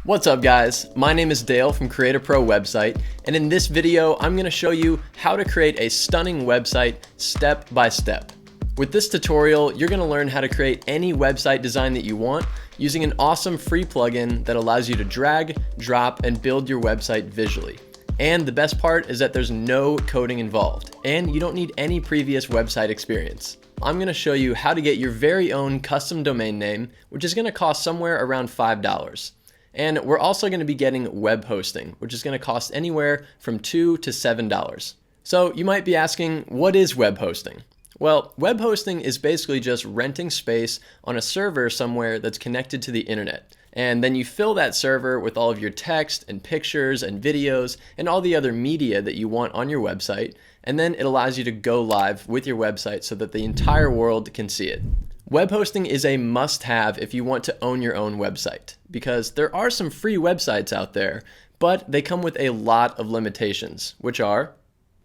What's up guys? My name is Dale from Create a Pro Website, and in this video I'm going to show you how to create a stunning website step by step. With this tutorial, you're going to learn how to create any website design that you want using an awesome free plugin that allows you to drag, drop, and build your website visually. And the best part is that there's no coding involved, and you don't need any previous website experience. I'm going to show you how to get your very own custom domain name, which is going to cost somewhere around $5. And we're also going to be getting web hosting, which is going to cost anywhere from $2 to $7. So you might be asking, what is web hosting? Well, web hosting is basically just renting space on a server somewhere that's connected to the internet. And then you fill that server with all of your text and pictures and videos and all the other media that you want on your website. And then it allows you to go live with your website so that the entire world can see it. Web hosting is a must-have if you want to own your own website, because there are some free websites out there, but they come with a lot of limitations, which are: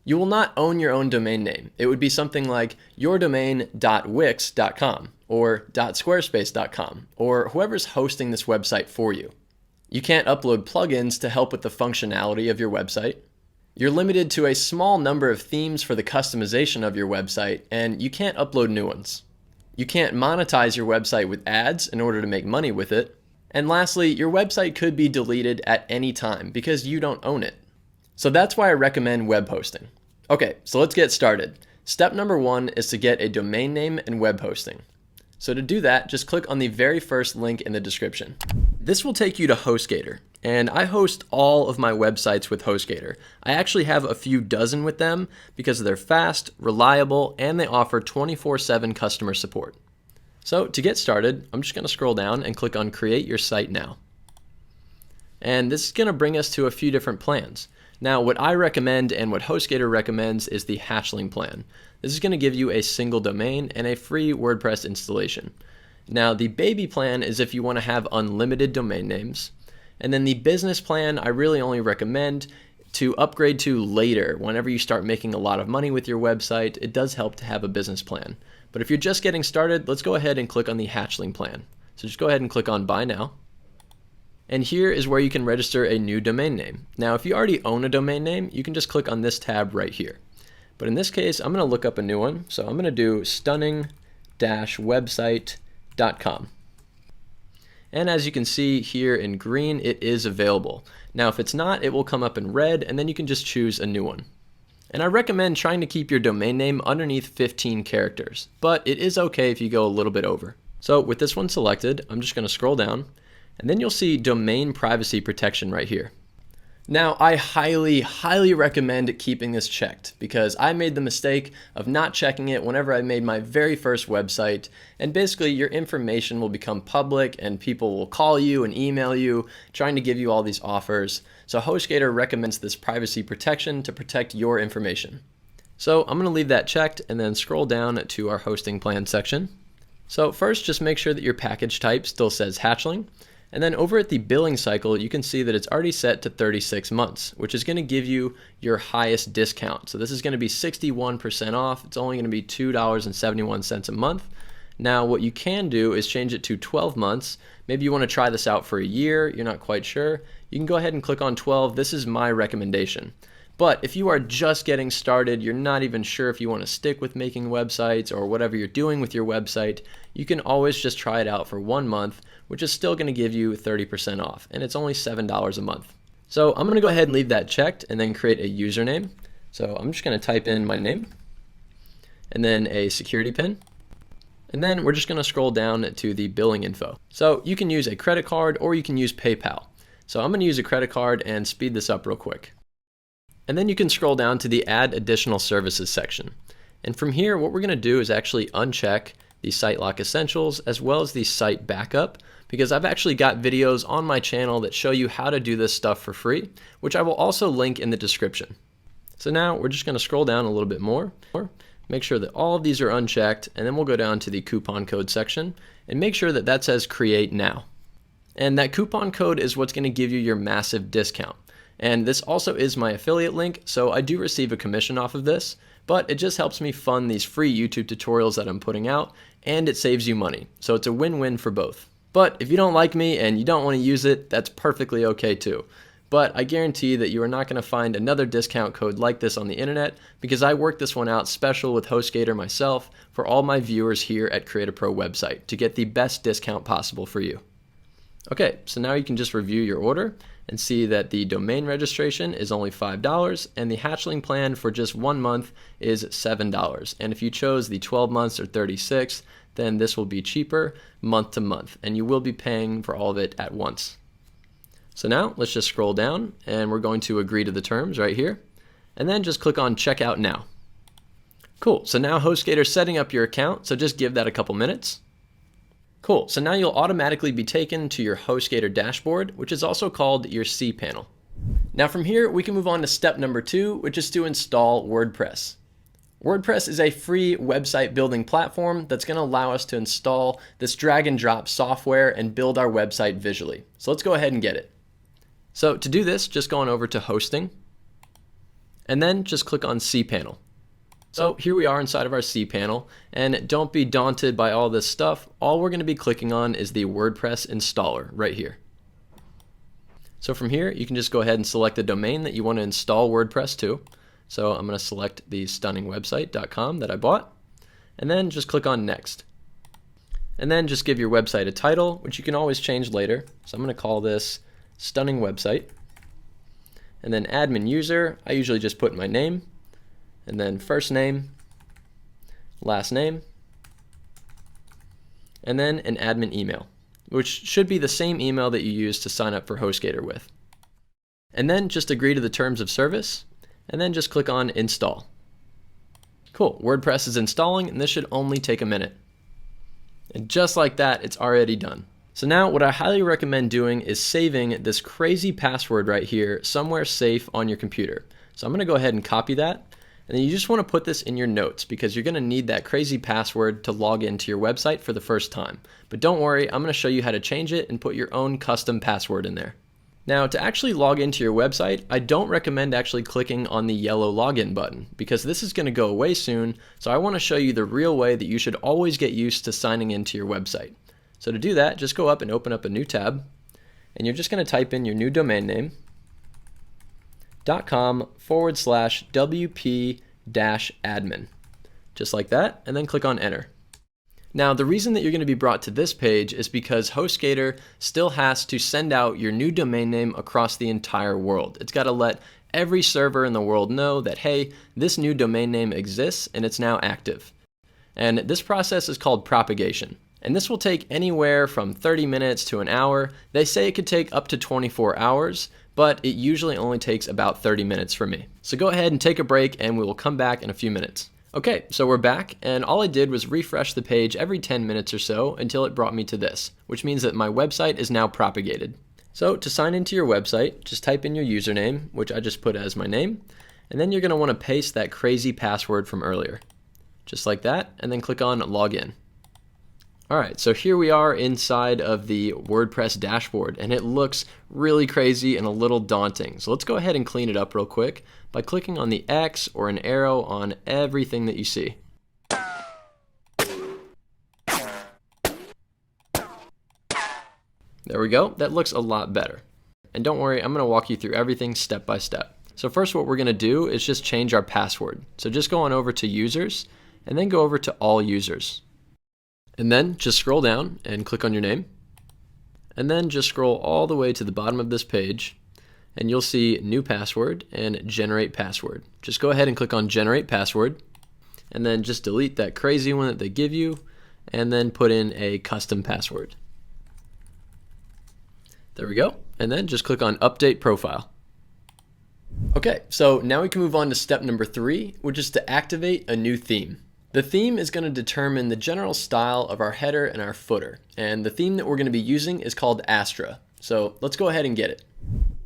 you will not own your own domain name. It would be something like yourdomain.wix.com or .squarespace.com or whoever's hosting this website for you. You can't upload plugins to help with the functionality of your website. You're limited to a small number of themes for the customization of your website, and you can't upload new ones. You can't monetize your website with ads in order to make money with it. And lastly, your website could be deleted at any time because you don't own it. So that's why I recommend web hosting. Okay, so let's get started. Step number 1 is to get a domain name and web hosting. So to do that, just click on the very first link in the description. This will take you to HostGator, and I host all of my websites with HostGator. I actually have a few dozen with them because they're fast, reliable, and they offer 24/7 customer support. So to get started, I'm just going to scroll down and click on Create Your Site Now. And this is going to bring us to a few different plans. Now, what I recommend and what HostGator recommends is the hatchling plan. This is going to give you a single domain and a free WordPress installation. Now, the baby plan is if you want to have unlimited domain names. And then the business plan, I really only recommend to upgrade to later. Whenever you start making a lot of money with your website, it does help to have a business plan. But if you're just getting started, let's go ahead and click on the hatchling plan. So just go ahead and click on Buy Now. And here is where you can register a new domain name. Now, if you already own a domain name, you can just click on this tab right here. But in this case, I'm going to look up a new one. So I'm going to do stunning-website.com. And as you can see here in green, it is available. Now, if it's not, it will come up in red, and then you can just choose a new one. And I recommend trying to keep your domain name underneath 15 characters, but it is okay if you go a little bit over. So with this one selected, I'm just going to scroll down, and then you'll see domain privacy protection right here. Now, I highly recommend keeping this checked because I made the mistake of not checking it whenever I made my very first website, and basically your information will become public and people will call you and email you trying to give you all these offers. So HostGator recommends this privacy protection to protect your information. So I'm going to leave that checked and then scroll down to our hosting plan section. So first, just make sure that your package type still says hatchling. And then over at the billing cycle, you can see that it's already set to 36 months, which is going to give you your highest discount. So this is going to be 61% off. It's only going to be $2.71 a month. Now, what you can do is change it to 12 months. Maybe you want to try this out for a year. You're not quite sure. You can go ahead and click on 12. This is my recommendation. But if you are just getting started, you're not even sure if you want to stick with making websites or whatever you're doing with your website, you can always just try it out for 1 month, which is still going to give you 30% off, and it's only $7 a month. So I'm going to go ahead and leave that checked and then create a username. So I'm just going to type in my name and then a security pin. And then we're just going to scroll down to the billing info. So you can use a credit card or you can use PayPal. So I'm going to use a credit card and speed this up real quick. And then you can scroll down to the Add Additional Services section. And from here, what we're going to do is actually uncheck the Site Lock Essentials as well as the Site Backup, because I've actually got videos on my channel that show you how to do this stuff for free, which I will also link in the description. So now we're just going to scroll down a little bit more, make sure that all of these are unchecked, and then we'll go down to the coupon code section and make sure that that says Create Now. And that coupon code is what's going to give you your massive discount. And this also is my affiliate link, so I do receive a commission off of this, but it just helps me fund these free YouTube tutorials that I'm putting out, and it saves you money. So it's a win-win for both. But if you don't like me and you don't want to use it, that's perfectly okay too. But I guarantee that you are not going to find another discount code like this on the internet because I worked this one out special with HostGator myself for all my viewers here at Create a Pro website to get the best discount possible for you. Okay, so now you can just review your order and see that the domain registration is only $5 and the hatchling plan for just 1 month is $7. And if you chose the 12 months or 36, then this will be cheaper month to month and you will be paying for all of it at once. So now let's just scroll down and we're going to agree to the terms right here and then just click on checkout now. Cool, so now HostGator is setting up your account, so just give that a couple minutes. Cool, so now you'll automatically be taken to your HostGator dashboard, which is also called your cPanel. Now from here, we can move on to step number 2, which is to install WordPress. WordPress is a free website building platform that's going to allow us to install this drag and drop software and build our website visually. So let's go ahead and get it. So to do this, just go on over to hosting and then just click on cPanel. So here we are inside of our cPanel, and don't be daunted by all this stuff. All we're going to be clicking on is the WordPress installer right here. So from here, you can just go ahead and select the domain that you want to install WordPress to. So I'm going to select the stunningwebsite.com that I bought, and then just click on next. And then just give your website a title, which you can always change later. So I'm going to call this Stunning Website. And then admin user, I usually just put my name, and then first name, last name, and then an admin email, which should be the same email that you use to sign up for HostGator with. And then just agree to the terms of service, and then just click on install. Cool, WordPress is installing, and this should only take a minute. And just like that, it's already done. So now what I highly recommend doing is saving this crazy password right here somewhere safe on your computer. So I'm going to go ahead and copy that. And then you just want to put this in your notes because you're going to need that crazy password to log into your website for the first time. But don't worry, I'm going to show you how to change it and put your own custom password in there. Now to actually log into your website, I don't recommend actually clicking on the yellow login button because this is going to go away soon. So I want to show you the real way that you should always get used to signing into your website. So to do that, just go up and open up a new tab, and you're just going to type in your new domain name, .com/wp-admin, just like that, and then click on enter. Now the reason that you're going to be brought to this page is because HostGator still has to send out your new domain name across the entire world. It's got to let every server in the world know that, hey, this new domain name exists and it's now active. And this process is called propagation. And this will take anywhere from 30 minutes to an hour. They say it could take up to 24 hours, but it usually only takes about 30 minutes for me. So go ahead and take a break and we will come back in a few minutes. Okay, so we're back, and all I did was refresh the page every 10 minutes or so until it brought me to this, which means that my website is now propagated. So to sign into your website, just type in your username, which I just put as my name, and then you're going to want to paste that crazy password from earlier. Just like that, and then click on login. Alright, so here we are inside of the WordPress dashboard, and it looks really crazy and a little daunting. So let's go ahead and clean it up real quick by clicking on the X or an arrow on everything that you see. There we go, that looks a lot better. And don't worry, I'm going to walk you through everything step by step. So first what we're going to do is just change our password. So just go on over to users, and then go over to all users. And then just scroll down and click on your name. And then just scroll all the way to the bottom of this page and you'll see new password and generate password. Just go ahead and click on generate password and then just delete that crazy one that they give you and then put in a custom password. There we go. And then just click on update profile. Okay, so now we can move on to step number 3, which is to activate a new theme. The theme is going to determine the general style of our header and our footer, and the theme that we're going to be using is called Astra. So let's go ahead and get it.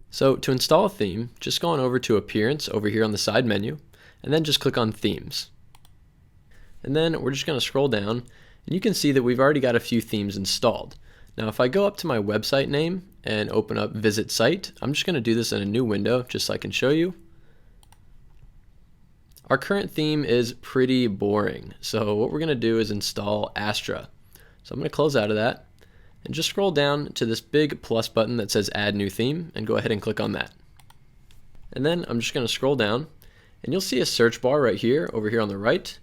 So to install a theme, just go on over to Appearance over here on the side menu, and then just click on Themes. And then we're just going to scroll down, and you can see that we've already got a few themes installed. Now if I go up to my website name and open up Visit Site, I'm just going to do this in a new window just so I can show you. Our current theme is pretty boring, so what we're going to do is install Astra. So I'm going to close out of that, and just scroll down to this big plus button that says Add New Theme, and go ahead and click on that. And then I'm just going to scroll down, and you'll see a search bar right here, over here on the right.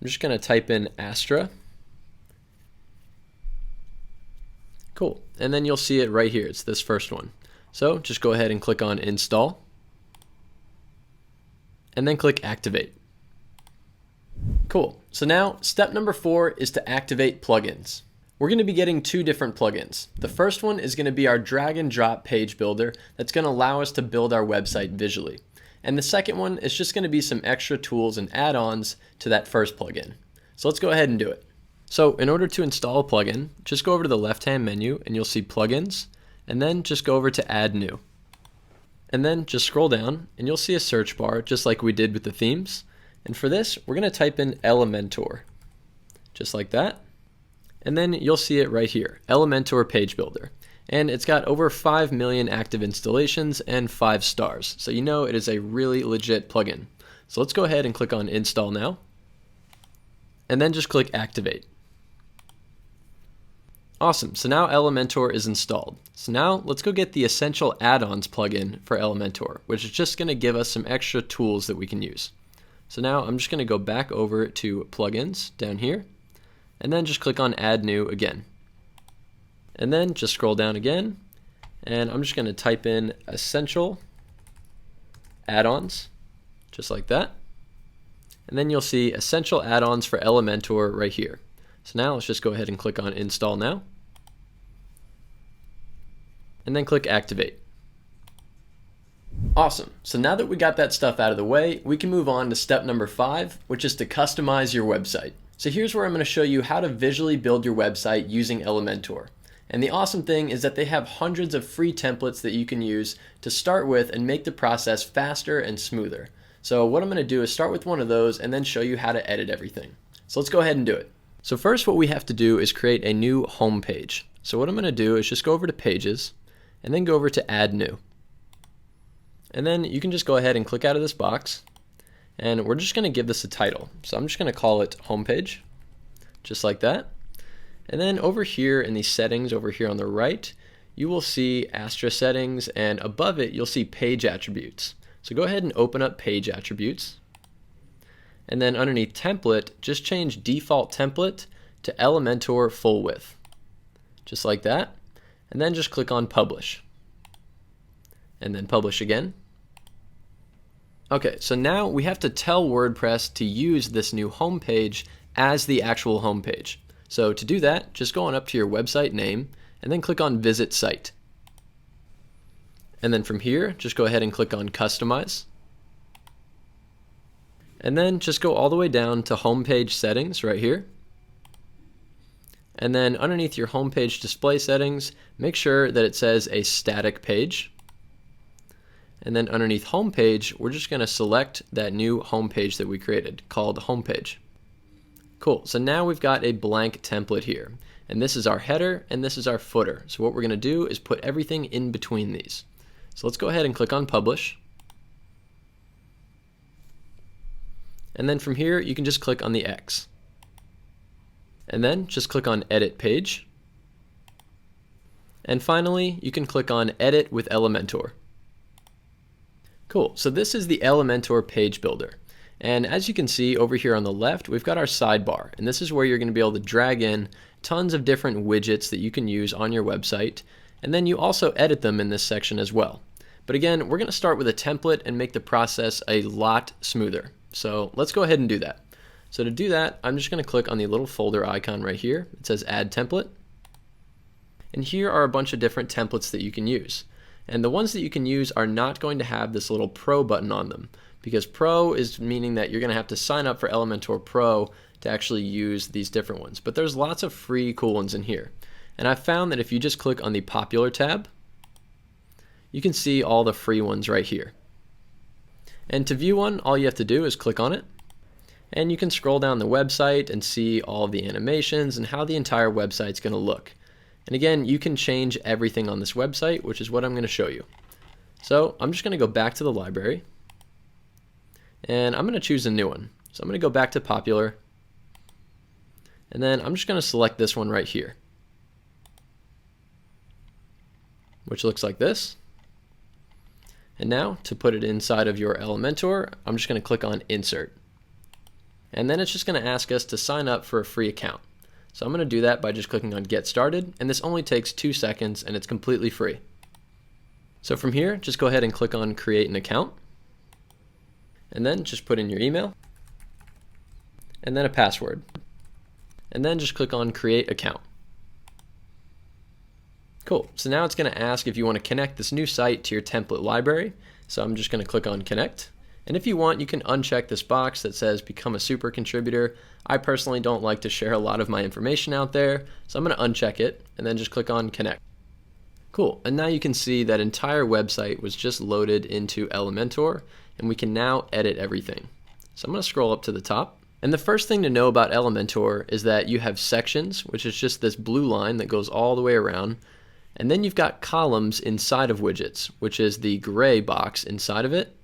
I'm just going to type in Astra. Cool, and then you'll see it right here. It's this first one. So just go ahead and click on Install, and then click Activate. Cool, so now step number 4 is to activate plugins. We're going to be getting 2 different plugins. The first one is going to be our drag and drop page builder that's going to allow us to build our website visually. And the second one is just going to be some extra tools and add-ons to that first plugin. So let's go ahead and do it. So in order to install a plugin, just go over to the left-hand menu and you'll see Plugins, and then just go over to Add New. And then just scroll down and you'll see a search bar just like we did with the themes. And for this, we're going to type in Elementor, just like that. And then you'll see it right here, Elementor Page Builder. And it's got over 5 million active installations and 5 stars. So you know it is a really legit plugin. So let's go ahead and click on Install Now. And then just click Activate. Awesome, so now Elementor is installed. So now let's go get the Essential Add-ons plugin for Elementor, which is just going to give us some extra tools that we can use. So now I'm just going to go back over to Plugins down here, and then just click on Add New again. And then just scroll down again, and I'm just going to type in Essential Add-ons, just like that. And then you'll see Essential Add-ons for Elementor right here. So now let's just go ahead and click on Install Now. And then click Activate. Awesome. So now that we got that stuff out of the way, we can move on to step number 5, which is to customize your website. So here's where I'm going to show you how to visually build your website using Elementor. And the awesome thing is that they have hundreds of free templates that you can use to start with and make the process faster and smoother. So what I'm going to do is start with one of those and then show you how to edit everything. So let's go ahead and do it. So first what we have to do is create a new home page. So what I'm going to do is just go over to Pages and then go over to Add New. And then you can just go ahead and click out of this box, and we're just going to give this a title. So I'm just going to call it Homepage, just like that. And then over here in the settings over here on the right, you will see Astra settings, and above it you'll see page attributes. So go ahead and open up page attributes. And then underneath template, just change default template to Elementor full width, just like that. And then just click on publish, and then publish again. Okay, so now we have to tell WordPress to use this new home page as the actual home page. So to do that, just go on up to your website name and then click on Visit Site. And then from here, just go ahead and click on Customize. And then just go all the way down to Homepage Settings right here. And then underneath your homepage display settings, make sure that it says a static page. And then underneath homepage, we're just going to select that new homepage that we created called homepage. Cool, so now we've got a blank template here. And this is our header and this is our footer. So what we're going to do is put everything in between these. So let's go ahead and click on Publish. And then from here, you can just click on the X. And then just click on Edit Page. And finally, you can click on Edit with Elementor. Cool, so this is the Elementor page builder. And as you can see over here on the left, we've got our sidebar. And this is where you're going to be able to drag in tons of different widgets that you can use on your website. And then you also edit them in this section as well. But again, we're going to start with a template and make the process a lot smoother. So let's go ahead and do that. So to do that, I'm just going to click on the little folder icon right here. It says Add Template. And here are a bunch of different templates that you can use. And the ones that you can use are not going to have this little Pro button on them, because Pro is meaning that you're going to have to sign up for Elementor Pro to actually use these different ones. But there's lots of free cool ones in here. And I've found that if you just click on the Popular tab, you can see all the free ones right here. And to view one, all you have to do is click on it. And you can scroll down the website and see all of the animations and how the entire website's going to look. And again, you can change everything on this website, which is what I'm going to show you. So I'm just going to go back to the library. And I'm going to choose a new one. So I'm going to go back to Popular. And then I'm just going to select this one right here. which looks like this. And now to put it inside of your Elementor, I'm just going to click on Insert. And then it's just going to ask us to sign up for a free account. So I'm going to do that by just clicking on Get Started, and this only takes 2 seconds and it's completely free. So from here, just go ahead and click on Create an Account, and then just put in your email, and then a password, and then just click on Create Account. Cool, so now it's going to ask if you want to connect this new site to your template library. So I'm just going to click on Connect. And if you want, you can uncheck this box that says Become a Super Contributor. I personally don't like to share a lot of my information out there, so I'm going to uncheck it and then just click on Connect. Cool, and now you can see that entire website was just loaded into Elementor, and we can now edit everything. So I'm going to scroll up to the top. And the first thing to know about Elementor is that you have sections, which is just this blue line that goes all the way around. And then you've got columns inside of widgets, which is the gray box inside of it.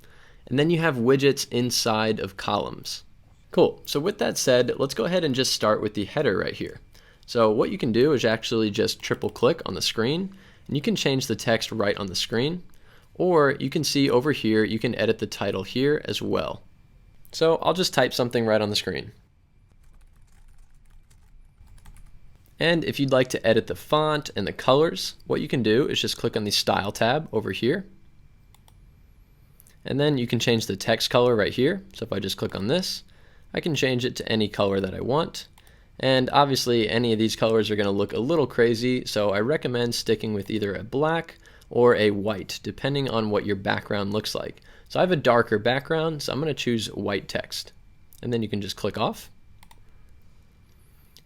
And then you have widgets inside of columns. Cool, so with that said, let's go ahead and just start with the header right here. So what you can do is actually just triple click on the screen, and you can change the text right on the screen. Or you can see over here, you can edit the title here as well. So I'll just type something right on the screen. And if you'd like to edit the font and the colors, what you can do is just click on the Style tab over here. And then you can change the text color right here. So if I just click on this, I can change it to any color that I want. And obviously any of these colors are going to look a little crazy, so I recommend sticking with either a black or a white, depending on what your background looks like. So I have a darker background, so I'm going to choose white text. And then you can just click off.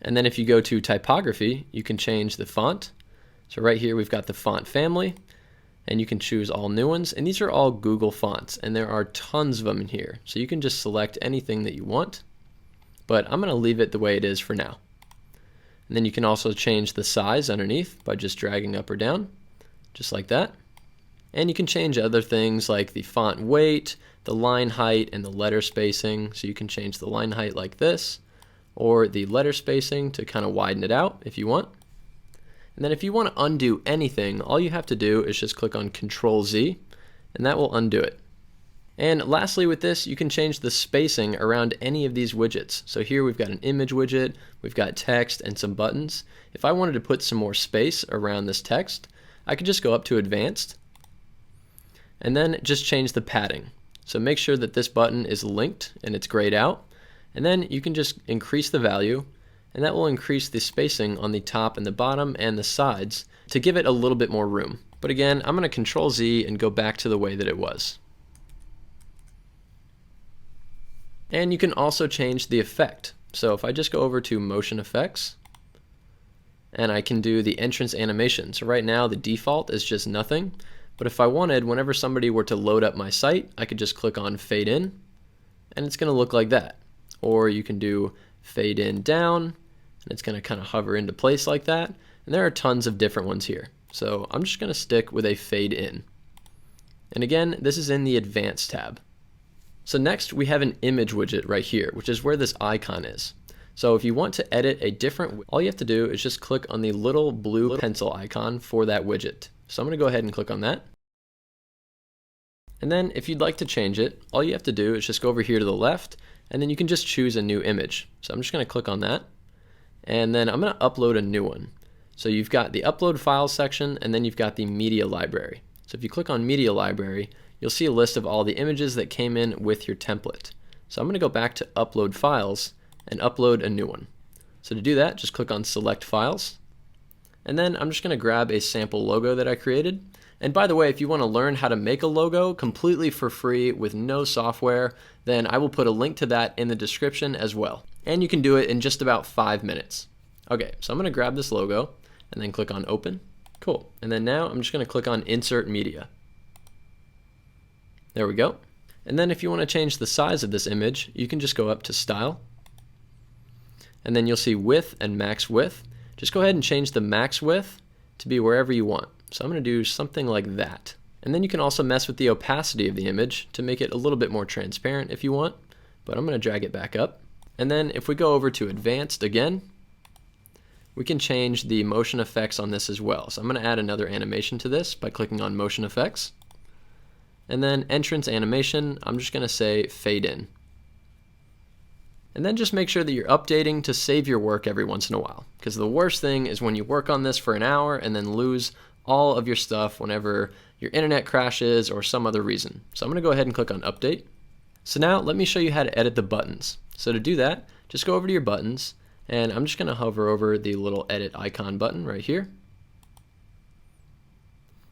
And then if you go to typography, you can change the font. So right here we've got the font family, and you can choose all new ones. And these are all Google fonts, and there are tons of them in here. So you can just select anything that you want, but I'm going to leave it the way it is for now. And then you can also change the size underneath by just dragging up or down, just like that. And you can change other things like the font weight, the line height, and the letter spacing. So you can change the line height like this, or the letter spacing to kind of widen it out if you want. And then if you want to undo anything, all you have to do is just click on Control-Z, and that will undo it. And lastly with this, you can change the spacing around any of these widgets. So here we've got an image widget, we've got text and some buttons. If I wanted to put some more space around this text, I could just go up to Advanced, and then just change the padding. So make sure that this button is linked and it's grayed out. And then you can just increase the value, and that will increase the spacing on the top and the bottom and the sides to give it a little bit more room. But again, I'm going to Control-Z and go back to the way that it was. And you can also change the effect. So if I just go over to Motion Effects, and I can do the entrance animation. So right now the default is just nothing. But if I wanted, whenever somebody were to load up my site, I could just click on Fade In, and it's going to look like that. Or you can do Fade In Down, and it's going to kind of hover into place like that. And there are tons of different ones here. So I'm just going to stick with a Fade In. And again, this is in the Advanced tab. So next we have an image widget right here, which is where this icon is. So if you want to edit a different, all you have to do is just click on the little blue pencil icon for that widget. So I'm going to go ahead and click on that. And then if you'd like to change it, all you have to do is just go over here to the left, and then you can just choose a new image. So I'm just going to click on that, and then I'm going to upload a new one. So you've got the upload files section, and then you've got the media library. So if you click on media library, you'll see a list of all the images that came in with your template. So I'm going to go back to upload files and upload a new one. So to do that, just click on select files, and then I'm just going to grab a sample logo that I created. And by the way, if you want to learn how to make a logo completely for free with no software, then I will put a link to that in the description as well. And you can do it in just about 5 minutes. Okay, so I'm going to grab this logo and then click on Open. Cool. And then now I'm just going to click on Insert Media. There we go. And then if you want to change the size of this image, you can just go up to Style. And then you'll see Width and Max Width. Just go ahead and change the max width to be wherever you want. So I'm going to do something like that. And then you can also mess with the opacity of the image to make it a little bit more transparent if you want, but I'm going to drag it back up. And then if we go over to Advanced again, we can change the motion effects on this as well. So I'm going to add another animation to this by clicking on motion effects. And then entrance animation, I'm just going to say fade in. And then just make sure that you're updating to save your work every once in a while. Because the worst thing is when you work on this for an hour and then lose all of your stuff whenever your internet crashes or some other reason. So I'm going to go ahead and click on update. So now let me show you how to edit the buttons. So to do that, just go over to your buttons, and I'm just going to hover over the little edit icon button right here.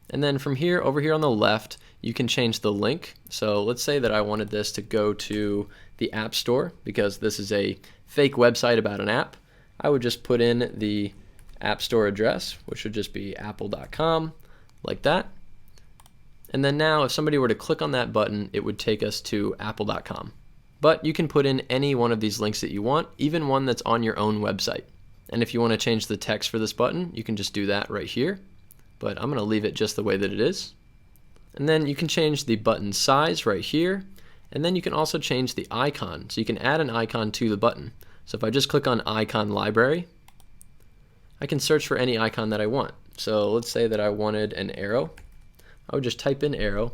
And then from here, over here on the left, you can change the link. So let's say that I wanted this to go to the App Store because this is a fake website about an app. I would just put in the App Store address, which would just be apple.com, like that. And then now if somebody were to click on that button, it would take us to apple.com. But you can put in any one of these links that you want, even one that's on your own website. And if you want to change the text for this button, you can just do that right here. But I'm going to leave it just the way that it is. And then you can change the button size right here. And then you can also change the icon. So you can add an icon to the button. So if I just click on icon library, I can search for any icon that I want. So let's say that I wanted an arrow. I would just type in arrow,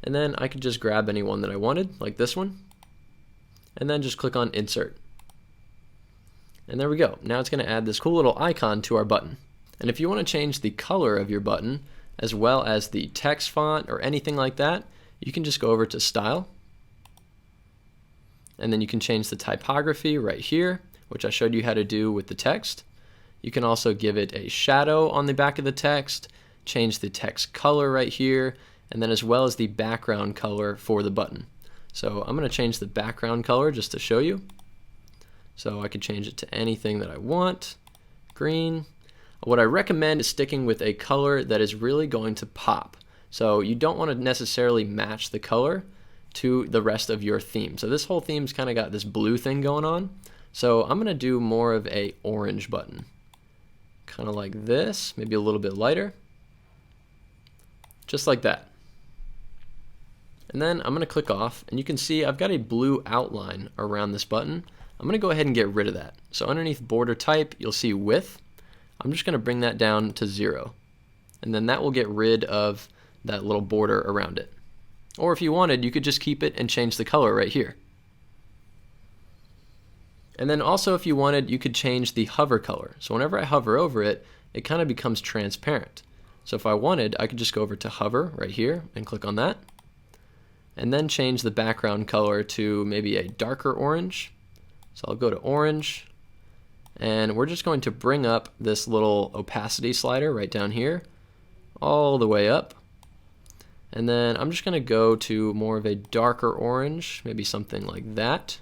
and then I could just grab any one that I wanted, like this one, and then just click on insert. And there we go. Now it's going to add this cool little icon to our button. And if you want to change the color of your button, as well as the text font or anything like that, you can just go over to style. And then you can change the typography right here, which I showed you how to do with the text. You can also give it a shadow on the back of the text, change the text color right here, and then as well as the background color for the button. So I'm going to change the background color just to show you. So I could change it to anything that I want, green. What I recommend is sticking with a color that is really going to pop. So you don't want to necessarily match the color to the rest of your theme. So this whole theme's kind of got this blue thing going on. So I'm going to do more of a orange button. Kind of like this, maybe a little bit lighter. Just like that. And then I'm going to click off, and you can see I've got a blue outline around this button. I'm going to go ahead and get rid of that. So underneath border type, you'll see width. I'm just going to bring that down to 0. And then that will get rid of that little border around it. Or if you wanted, you could just keep it and change the color right here. And then also if you wanted, you could change the hover color. So whenever I hover over it, it kind of becomes transparent. So if I wanted, I could just go over to hover right here and click on that. And then change the background color to maybe a darker orange. So I'll go to orange. And we're just going to bring up this little opacity slider right down here, all the way up. And then I'm just going to go to more of a darker orange, maybe something like that.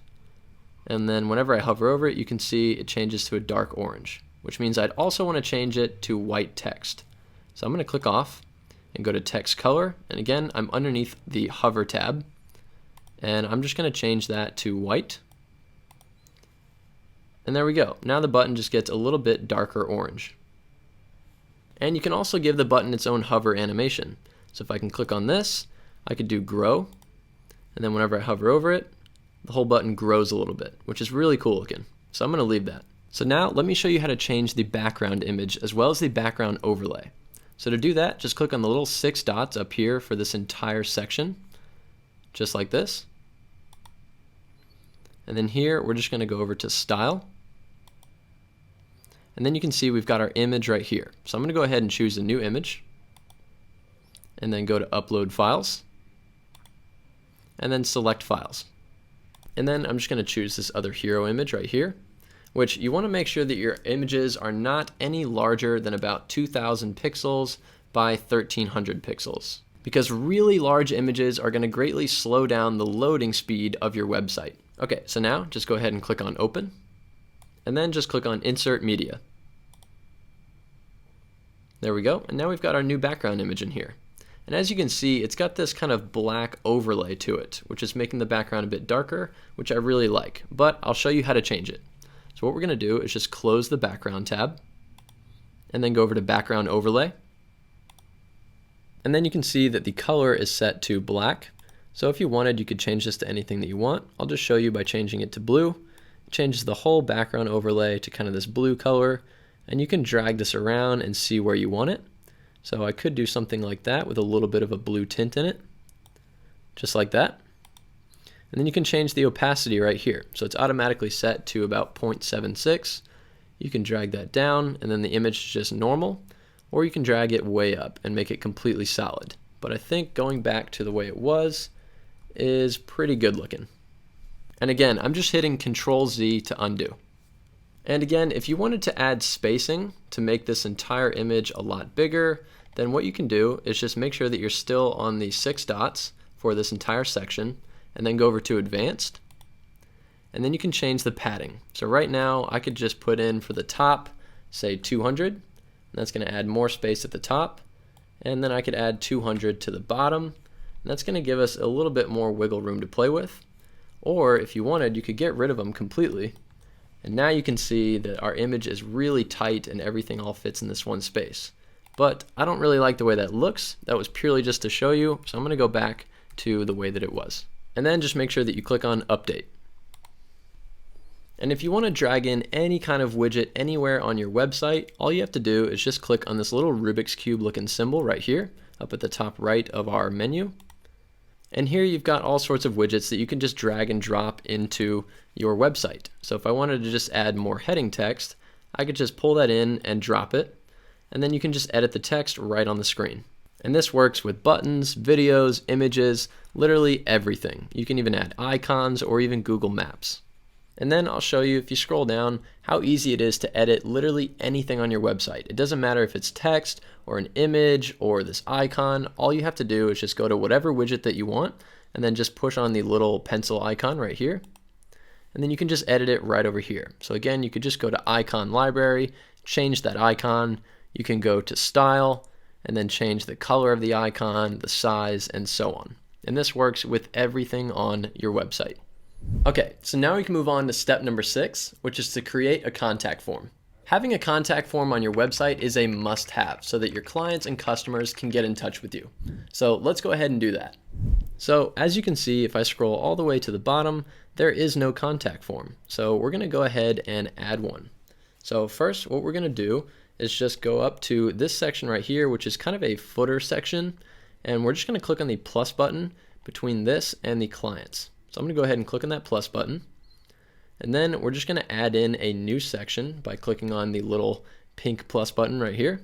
And then whenever I hover over it, you can see it changes to a dark orange, which means I'd also want to change it to white text. So I'm going to click off and go to text color. And again, I'm underneath the hover tab. And I'm just going to change that to white. And there we go. Now the button just gets a little bit darker orange. And you can also give the button its own hover animation. So if I can click on this, I could do grow. And then whenever I hover over it, the whole button grows a little bit, which is really cool looking. So I'm going to leave that. So now let me show you how to change the background image as well as the background overlay. So to do that, just click on the little 6 dots up here for this entire section, just like this. And then here, we're just going to go over to Style. And then you can see we've got our image right here. So I'm going to go ahead and choose a new image. And then go to Upload Files. And then select Files. And then I'm just going to choose this other hero image right here, which you want to make sure that your images are not any larger than about 2000 pixels by 1300 pixels. Because really large images are going to greatly slow down the loading speed of your website. Okay, so now just go ahead and click on Open. And then just click on Insert Media. There we go. And now we've got our new background image in here. And as you can see, it's got this kind of black overlay to it, which is making the background a bit darker, which I really like. But I'll show you how to change it. So what we're going to do is just close the background tab and then go over to background overlay. And then you can see that the color is set to black. So if you wanted, you could change this to anything that you want. I'll just show you by changing it to blue. It changes the whole background overlay to kind of this blue color. And you can drag this around and see where you want it. So I could do something like that with a little bit of a blue tint in it, just like that. And then you can change the opacity right here. So it's automatically set to about 0.76. You can drag that down and then the image is just normal, or you can drag it way up and make it completely solid. But I think going back to the way it was is pretty good looking. And again, I'm just hitting Control Z to undo. And again, if you wanted to add spacing to make this entire image a lot bigger, then what you can do is just make sure that you're still on the 6 dots for this entire section, and then go over to Advanced, and then you can change the padding. So right now I could just put in for the top, say 200, and that's going to add more space at the top, and then I could add 200 to the bottom, and that's going to give us a little bit more wiggle room to play with. Or if you wanted, you could get rid of them completely, and now you can see that our image is really tight and everything all fits in this one space. But I don't really like the way that looks. That was purely just to show you, so I'm going to go back to the way that it was. And then just make sure that you click on Update. And if you want to drag in any kind of widget anywhere on your website, all you have to do is just click on this little Rubik's Cube looking symbol right here, up at the top right of our menu. And here you've got all sorts of widgets that you can just drag and drop into your website. So if I wanted to just add more heading text, I could just pull that in and drop it, and then you can just edit the text right on the screen. And this works with buttons, videos, images, literally everything. You can even add icons or even Google Maps. And then I'll show you, if you scroll down, how easy it is to edit literally anything on your website. It doesn't matter if it's text or an image or this icon. All you have to do is just go to whatever widget that you want and then just push on the little pencil icon right here. And then you can just edit it right over here. So again, you could just go to Icon Library, change that icon. You can go to Style and then change the color of the icon, the size, and so on. And this works with everything on your website. Okay, so now we can move on to step number 6, which is to create a contact form. Having a contact form on your website is a must-have so that your clients and customers can get in touch with you. So let's go ahead and do that. So as you can see, if I scroll all the way to the bottom, there is no contact form. So we're going to go ahead and add one. So first, what we're going to do is just go up to this section right here, which is kind of a footer section, and we're just going to click on the plus button between this and the clients. So I'm going to go ahead and click on that plus button, and then we're just going to add in a new section by clicking on the little pink plus button right here.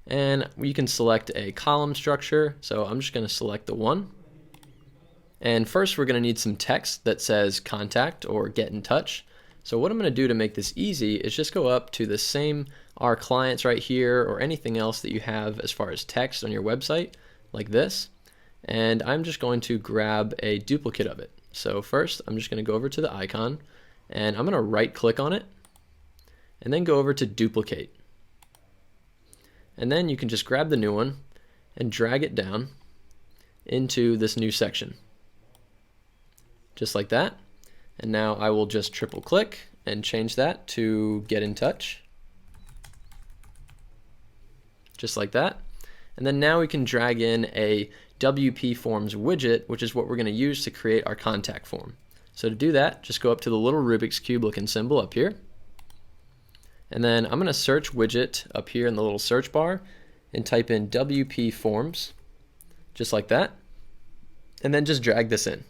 And you can select a column structure, so I'm just going to select the one. And first we're going to need some text that says contact or get in touch. So what I'm going to do to make this easy is just go up to the same our clients right here or anything else that you have as far as text on your website like this, and I'm just going to grab a duplicate of it. So first I'm just going to go over to the icon and I'm going to right click on it and then go over to duplicate, and then you can just grab the new one and drag it down into this new section just like that. And now I will just triple click and change that to get in touch, just like that. And then now we can drag in a WP Forms widget, which is what we're going to use to create our contact form. So to do that, just go up to the little Rubik's Cube looking symbol up here. And then I'm going to search widget up here in the little search bar and type in WP Forms, just like that. And then just drag this in.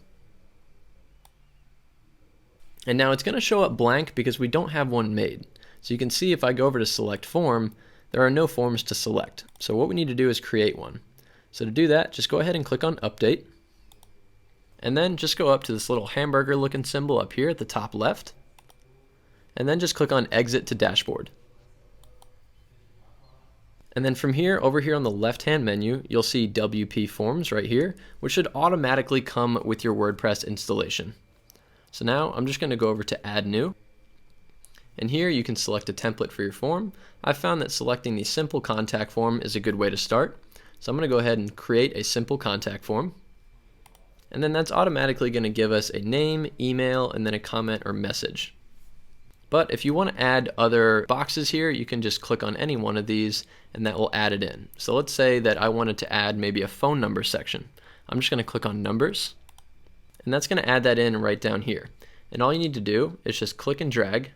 And now it's going to show up blank because we don't have one made. So you can see if I go over to select form, there are no forms to select. So what we need to do is create one. So to do that, just go ahead and click on update. And then just go up to this little hamburger looking symbol up here at the top left. And then just click on exit to dashboard. And then from here, over here on the left hand menu, you'll see WP Forms right here, which should automatically come with your WordPress installation. So now I'm just going to go over to Add New, and here you can select a template for your form. I've found that selecting the simple contact form is a good way to start. So I'm going to go ahead and create a simple contact form, and then that's automatically going to give us a name, email, and then a comment or message. But if you want to add other boxes here, you can just click on any one of these and that will add it in. So let's say that I wanted to add maybe a phone number section. I'm just going to click on numbers, and that's going to add that in right down here. And all you need to do is just click and drag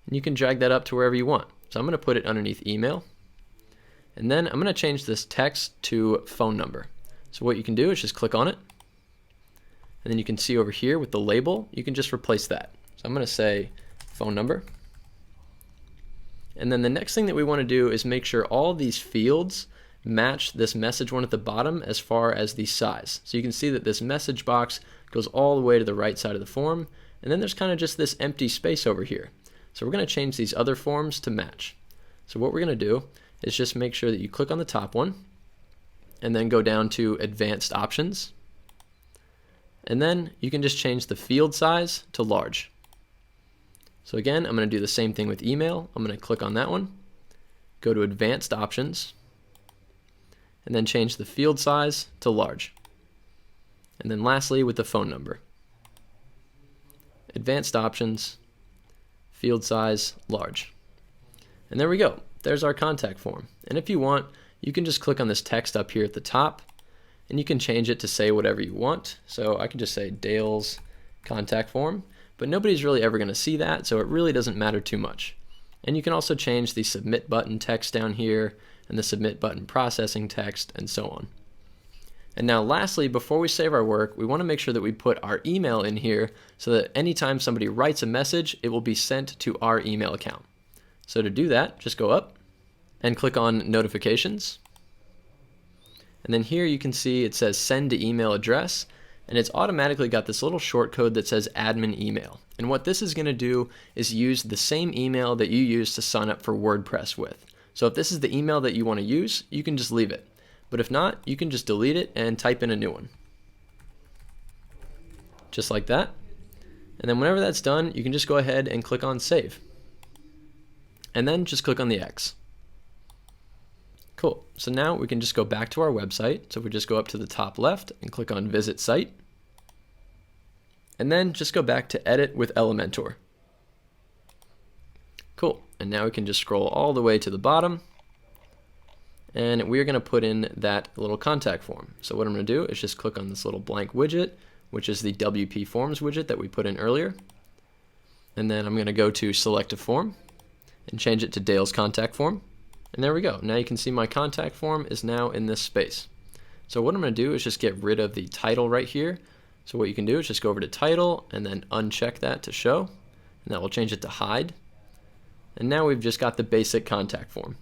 And you can drag that up to wherever you want. So I'm going to put it underneath email. And then I'm going to change this text to phone number. So what you can do is just click on it. And then you can see over here with the label, you can just replace that. So I'm going to say phone number. And then the next thing that we want to do is make sure all these fields match this message one at the bottom as far as the size. So you can see that this message box goes all the way to the right side of the form, and then there's kind of just this empty space over here. So we're going to change these other forms to match. So what we're going to do is just make sure that you click on the top one and then go down to advanced options, and then you can just change the field size to large. So again, I'm going to do the same thing with email. I'm going to click on that one, go to advanced options, and then change the field size to large. And then lastly with the phone number. Advanced options, field size, large. And there we go. There's our contact form. And if you want, you can just click on this text up here at the top, and you can change it to say whatever you want. So I can just say Dale's contact form, but nobody's really ever going to see that, so it really doesn't matter too much. And you can also change the submit button text down here, and the submit button processing text, and so on. And now lastly, before we save our work, we want to make sure that we put our email in here so that anytime somebody writes a message, it will be sent to our email account. So to do that, just go up and click on notifications. And then here you can see it says send to email address, and it's automatically got this little short code that says admin email. And what this is going to do is use the same email that you use to sign up for WordPress with. So if this is the email that you want to use, you can just leave it. But if not, you can just delete it and type in a new one. Just like that. And then whenever that's done, you can just go ahead and click on save. And then just click on the X. Cool. So now we can just go back to our website. So if we just go up to the top left and click on visit site. And then just go back to edit with Elementor. Cool. And now we can just scroll all the way to the bottom, and we're going to put in that little contact form. So what I'm going to do is just click on this little blank widget, which is the WP Forms widget that we put in earlier. And then I'm going to go to select a form and change it to Dale's contact form. And there we go. Now you can see my contact form is now in this space. So what I'm going to do is just get rid of the title right here. So what you can do is just go over to title and then uncheck that to show, and that will change it to hide. And now we've just got the basic contact form.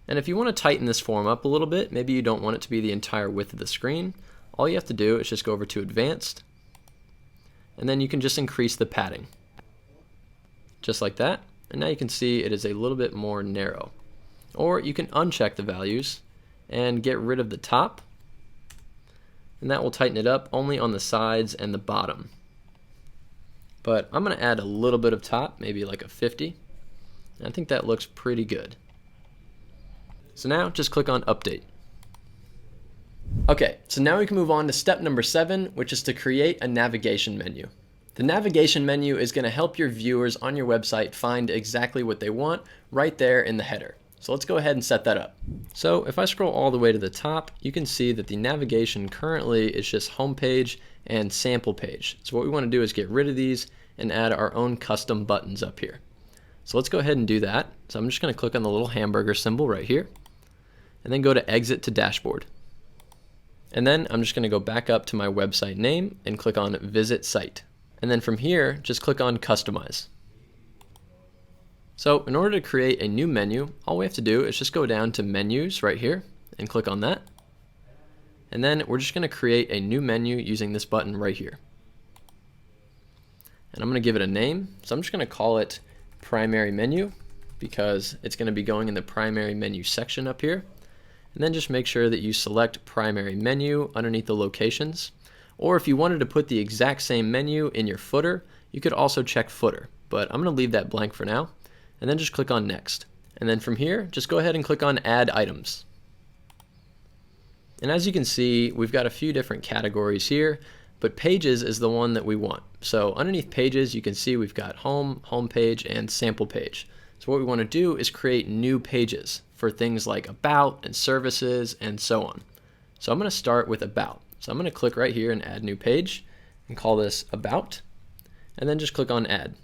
And if you want to tighten this form up a little bit, maybe you don't want it to be the entire width of the screen, all you have to do is just go over to advanced, and then you can just increase the padding. Just like that. And now you can see it is a little bit more narrow. Or you can uncheck the values and get rid of the top, and that will tighten it up only on the sides and the bottom. But I'm going to add a little bit of top, maybe like a 50. I think that looks pretty good. So now just click on update. Okay, so now we can move on to step number 7, which is to create a navigation menu. The navigation menu is going to help your viewers on your website find exactly what they want right there in the header. So let's go ahead and set that up. So if I scroll all the way to the top, you can see that the navigation currently is just homepage and sample page. So what we want to do is get rid of these and add our own custom buttons up here. So let's go ahead and do that. So I'm just going to click on the little hamburger symbol right here, and then go to exit to dashboard. And then I'm just going to go back up to my website name and click on visit site. And then from here, just click on customize. So in order to create a new menu, all we have to do is just go down to menus right here and click on that. And then we're just going to create a new menu using this button right here. And I'm going to give it a name. So I'm just going to call it primary menu, because it's going to be going in the primary menu section up here. And then just make sure that you select primary menu underneath the locations. Or if you wanted to put the exact same menu in your footer, you could also check footer, but I'm going to leave that blank for now. And then just click on next. And then from here, just go ahead and click on add items. And as you can see, we've got a few different categories here, but pages is the one that we want. So underneath pages, you can see we've got home, home page, and sample page. So what we want to do is create new pages for things like about and services and so on. So I'm going to start with about. So I'm going to click right here and add new page and call this about, and then just click on add.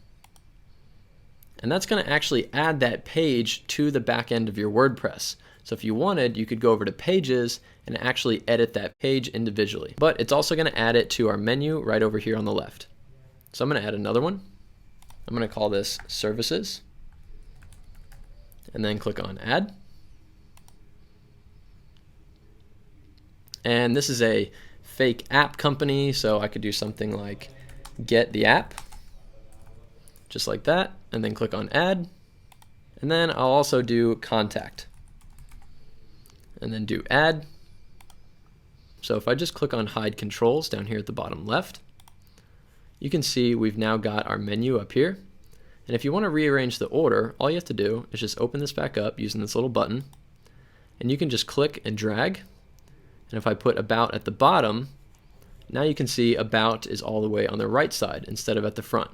And that's going to actually add that page to the back end of your WordPress. So if you wanted, you could go over to Pages and actually edit that page individually. But it's also going to add it to our menu right over here on the left. So I'm going to add another one. I'm going to call this Services. And then click on Add. And this is a fake app company, so I could do something like Get the App. Just like that. And then click on Add. And then I'll also do Contact. And then do Add. So if I just click on Hide Controls down here at the bottom left, you can see we've now got our menu up here. And if you want to rearrange the order, all you have to do is just open this back up using this little button. And you can just click and drag. And if I put About at the bottom, now you can see About is all the way on the right side instead of at the front.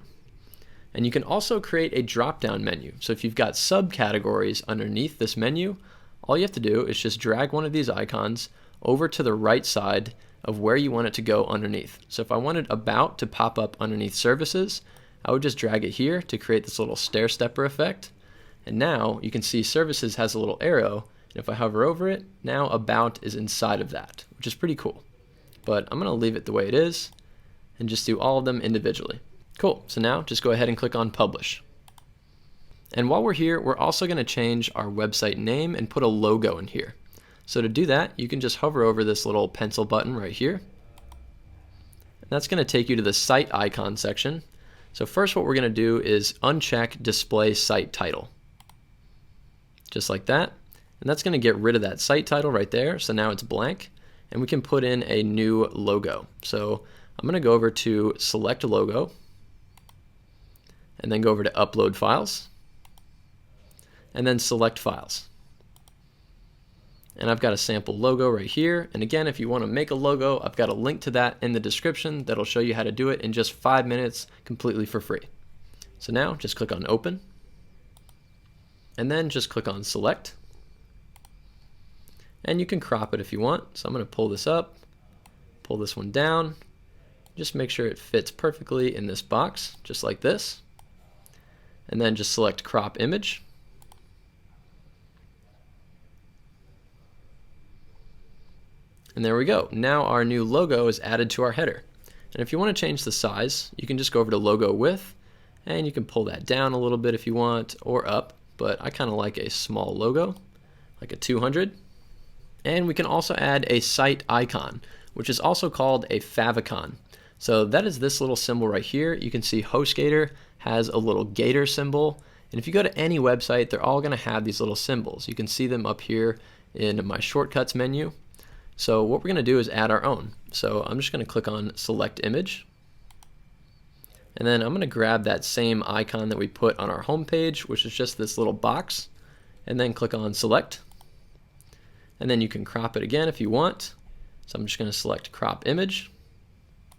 And you can also create a drop-down menu. So if you've got subcategories underneath this menu, all you have to do is just drag one of these icons over to the right side of where you want it to go underneath. So if I wanted About to pop up underneath Services, I would just drag it here to create this little stair stepper effect. And now you can see Services has a little arrow. And if I hover over it, now About is inside of that, which is pretty cool. But I'm going to leave it the way it is and just do all of them individually. Cool. So now just go ahead and click on Publish. And while we're here, we're also going to change our website name and put a logo in here. So to do that, you can just hover over this little pencil button right here. And that's going to take you to the site icon section. So first what we're going to do is uncheck Display Site Title. Just like that. And that's going to get rid of that site title right there. So now it's blank. And we can put in a new logo. So I'm going to go over to Select Logo. And then go over to Upload Files. And then Select Files. And I've got a sample logo right here. And again, if you want to make a logo, I've got a link to that in the description that'll show you how to do it in just 5 minutes completely for free. So now just click on Open. And then just click on Select. And you can crop it if you want. So I'm going to pull this up, pull this one down. Just make sure it fits perfectly in this box, just like this. And then just select Crop Image. And there we go. Now our new logo is added to our header. And if you want to change the size, you can just go over to Logo Width, and you can pull that down a little bit if you want, or up. But I kind of like a small logo, like a 200. And we can also add a site icon, which is also called a favicon. So that is this little symbol right here. You can see HostGator has a little gator symbol. And if you go to any website, they're all going to have these little symbols. You can see them up here in my shortcuts menu. So what we're going to do is add our own. So I'm just going to click on Select Image. And then I'm going to grab that same icon that we put on our home page, which is just this little box, and then click on Select. And then you can crop it again if you want. So I'm just going to select Crop Image.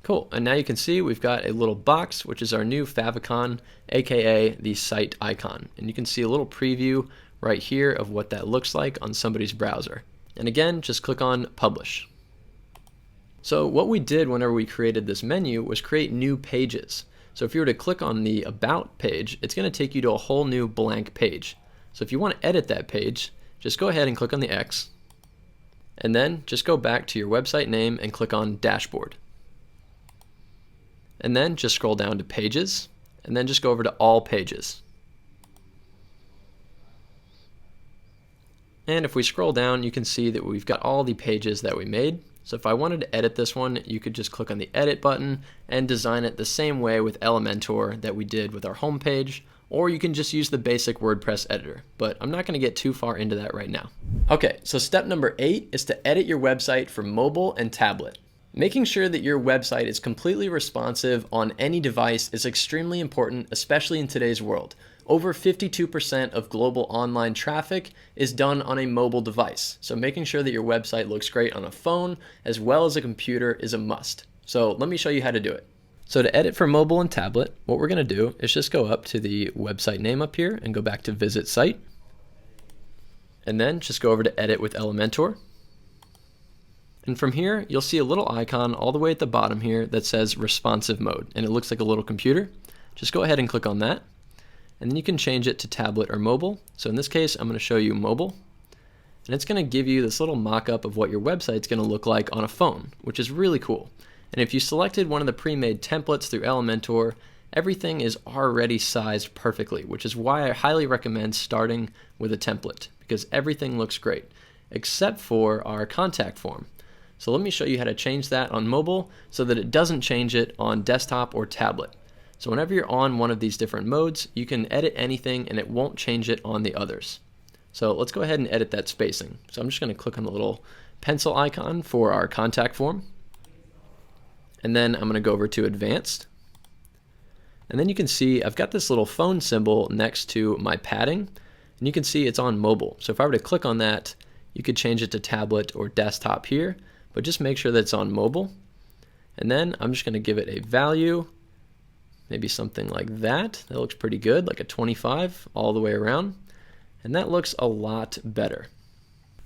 Cool. And now you can see we've got a little box, which is our new favicon, aka the site icon. And you can see a little preview right here of what that looks like on somebody's browser. And again, just click on Publish. So what we did whenever we created this menu was create new pages. So if you were to click on the About page, it's going to take you to a whole new blank page. So if you want to edit that page, just go ahead and click on the X. And then just go back to your website name and click on Dashboard. And then just scroll down to Pages, and then just go over to All Pages. And if we scroll down, you can see that we've got all the pages that we made. So if I wanted to edit this one, you could just click on the Edit button and design it the same way with Elementor that we did with our home page, or you can just use the basic WordPress editor, but I'm not going to get too far into that right now. Okay, so step number 8 is to edit your website for mobile and tablet. Making sure that your website is completely responsive on any device is extremely important, especially in today's world. Over 52% of global online traffic is done on a mobile device. So making sure that your website looks great on a phone as well as a computer is a must. So let me show you how to do it. So to edit for mobile and tablet, what we're going to do is just go up to the website name up here and go back to Visit Site. And then just go over to Edit with Elementor. And from here, you'll see a little icon all the way at the bottom here that says Responsive Mode, and it looks like a little computer. Just go ahead and click on that. and then you can change it to tablet or mobile. So in this case, I'm going to show you mobile, and it's going to give you this little mock-up of what your website's going to look like on a phone, which is really cool. And if you selected one of the pre-made templates through Elementor, everything is already sized perfectly, which is why I highly recommend starting with a template, because everything looks great, except for our contact form. So let me show you how to change that on mobile so that it doesn't change it on desktop or tablet. So whenever you're on one of these different modes, you can edit anything and it won't change it on the others. So let's go ahead and edit that spacing. So I'm just going to click on the little pencil icon for our contact form. And then I'm going to go over to advanced. And then you can see I've got this little phone symbol next to my padding. And you can see it's on mobile. So if I were to click on that, you could change it to tablet or desktop here. But just make sure that it's on mobile. And then I'm just going to give it a value. Maybe something like that. That looks pretty good, like a 25 all the way around. And that looks a lot better.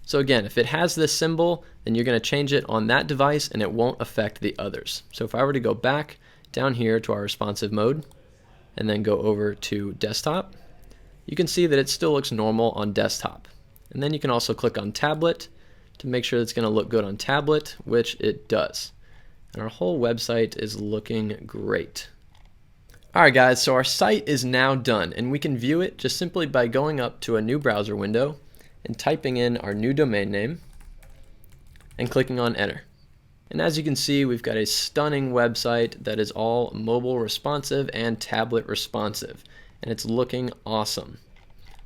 So again, if it has this symbol, then you're going to change it on that device and it won't affect the others. So if I were to go back down here to our responsive mode and then go over to desktop, you can see that it still looks normal on desktop. And then you can also click on tablet to make sure it's going to look good on tablet, which it does. And our whole website is looking great. Alright guys, so our site is now done, and we can view it just simply by going up to a new browser window and typing in our new domain name and clicking on enter. And as you can see, we've got a stunning website that is all mobile responsive and tablet responsive, and it's looking awesome.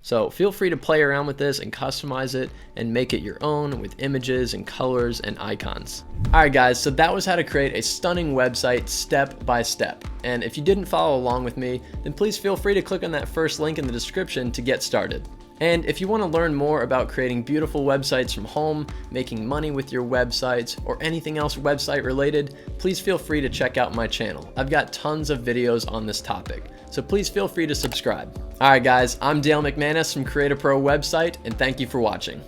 So feel free to play around with this and customize it and make it your own with images and colors and icons. Alright guys, so that was how to create a stunning website step by step. And if you didn't follow along with me, then please feel free to click on that first link in the description to get started. And if you want to learn more about creating beautiful websites from home, making money with your websites, or anything else website related, please feel free to check out my channel. I've got tons of videos on this topic, so please feel free to subscribe. Alright guys, I'm Dale McManus from Create a Pro Website, and thank you for watching.